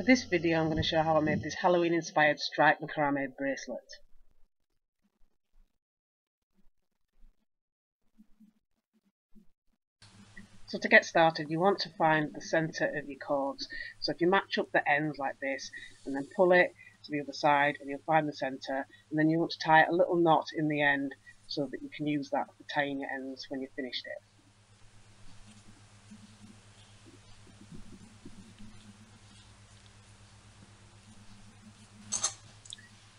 For this video I'm going to show how I made this Halloween inspired striped macrame bracelet. So to get started you want to find the centre of your cords. So if you match up the ends like this and then pull it to the other side and you'll find the centre, and then you want to tie a little knot in the end so that you can use that for tying your ends when you've finished it.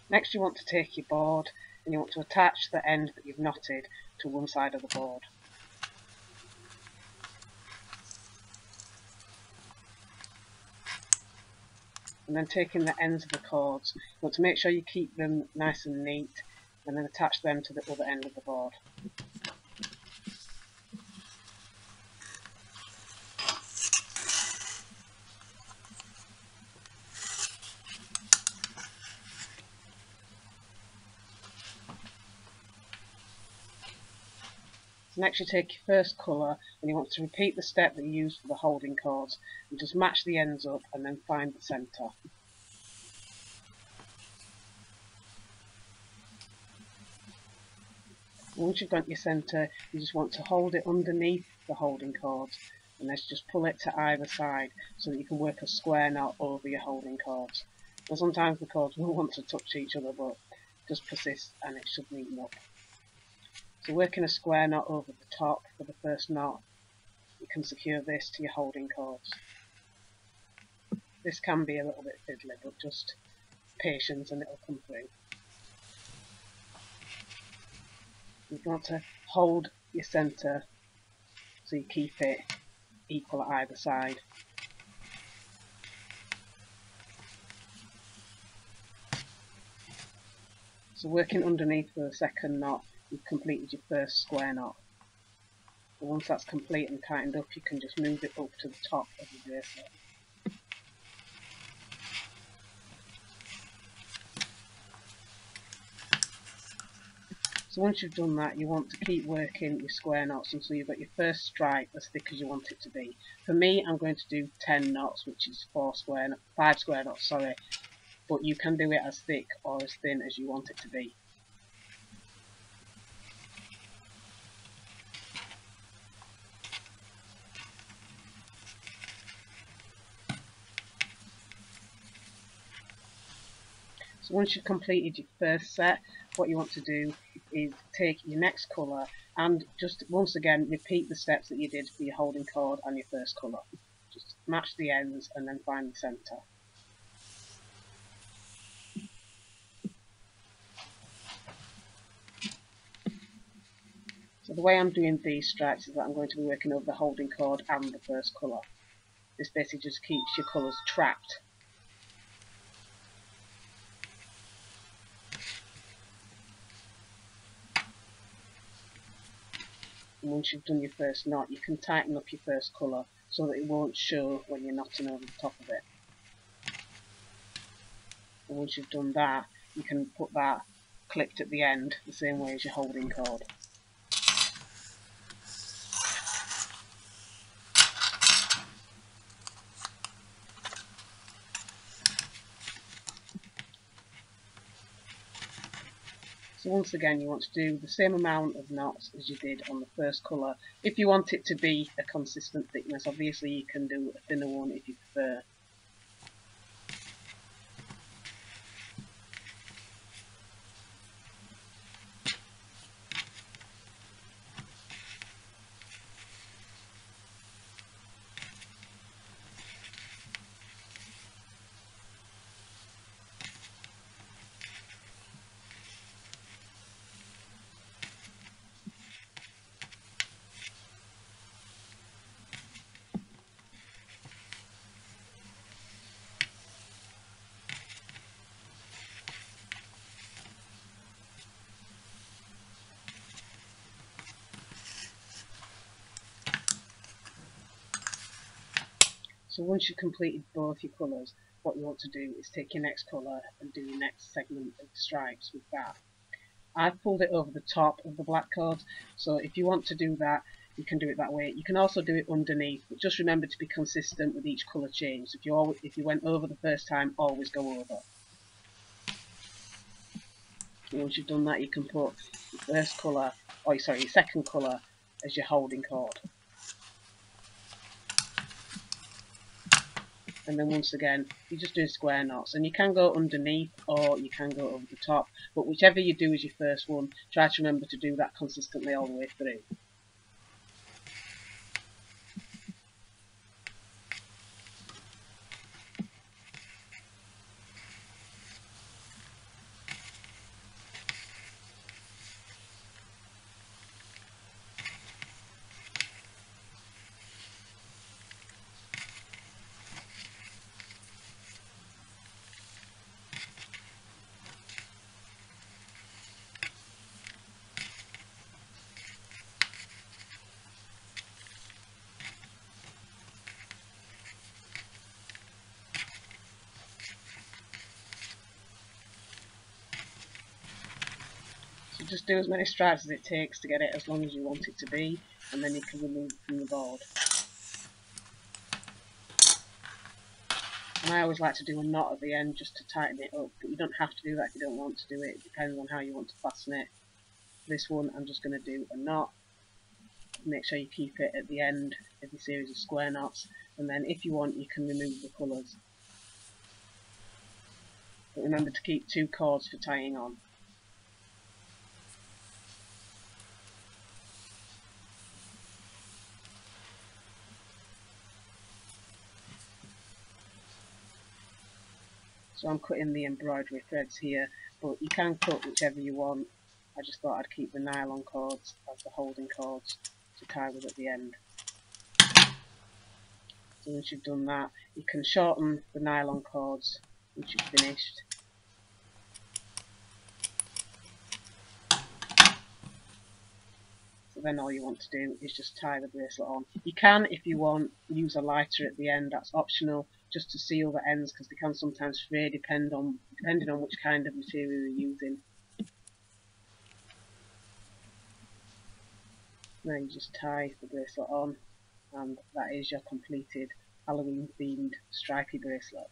Next you want to take your board and you want to attach the end that you've knotted to one side of the board. And then taking the ends of the cords, you want to make sure you keep them nice and neat and then attach them to the other end of the board. So next you take your first colour and you want to repeat the step that you used for the holding cords and just match the ends up and then find the centre. Once you've got your centre, you just want to hold it underneath the holding cords and then just pull it to either side so that you can work a square knot over your holding cords. Now sometimes the cords will want to touch each other, but just persist and it should neaten up. So working a square knot over the top for the first knot, you can secure this to your holding cords. This can be a little bit fiddly, but just patience and it'll come through. You want to hold your centre so you keep it equal at either side. So working underneath for the second knot, you've completed your first square knot. And once that's complete and tightened up, you can just move it up to the top of the bracelet. So once you've done that, you want to keep working your square knots until you've got your first stripe as thick as you want it to be. For me, I'm going to do 10 knots, which is 5 square knots, sorry. But you can do it as thick or as thin as you want it to be. So once you've completed your first set, what you want to do is take your next colour and just once again repeat the steps that you did for your holding cord and your first colour. Just match the ends and then find the centre. So the way I'm doing these stripes is that I'm going to be working over the holding cord and the first colour. This basically just keeps your colours trapped. And once you've done your first knot, you can tighten up your first colour so that it won't show when you're knotting over the top of it. And once you've done that, you can put that clipped at the end the same way as your holding cord. So once again you want to do the same amount of knots as you did on the first colour. If you want it to be a consistent thickness, obviously you can do a thinner one if you prefer. So once you've completed both your colours, what you want to do is take your next colour and do your next segment of stripes with that. I've pulled it over the top of the black cord, so if you want to do that, you can do it that way. You can also do it underneath, but just remember to be consistent with each colour change. So if you went over the first time, always go over. And once you've done that, you can put your first colour, or sorry, your second colour as your holding cord. And then once again, you're just doing square knots, and you can go underneath or you can go over the top, but whichever you do as your first one, try to remember to do that consistently all the way through. So just do as many stripes as it takes to get it as long as you want it to be, and then you can remove it from the board. And I always like to do a knot at the end just to tighten it up, but you don't have to do that if you don't want to do it. It depends on how you want to fasten it. This one I'm just going to do a knot. Make sure you keep it at the end of your series of square knots, and then if you want you can remove the colours. But remember to keep 2 cords for tying on. So I'm cutting the embroidery threads here, but you can cut whichever you want. I just thought I'd keep the nylon cords as the holding cords to tie with at the end. So once you've done that, you can shorten the nylon cords once you've finished. So then all you want to do is just tie the bracelet on. You can, if you want, use a lighter at the end, that's optional, just to seal the ends because they can sometimes fray depending on which kind of material you're using. Now you just tie the bracelet on, and that is your completed Halloween themed stripy bracelet.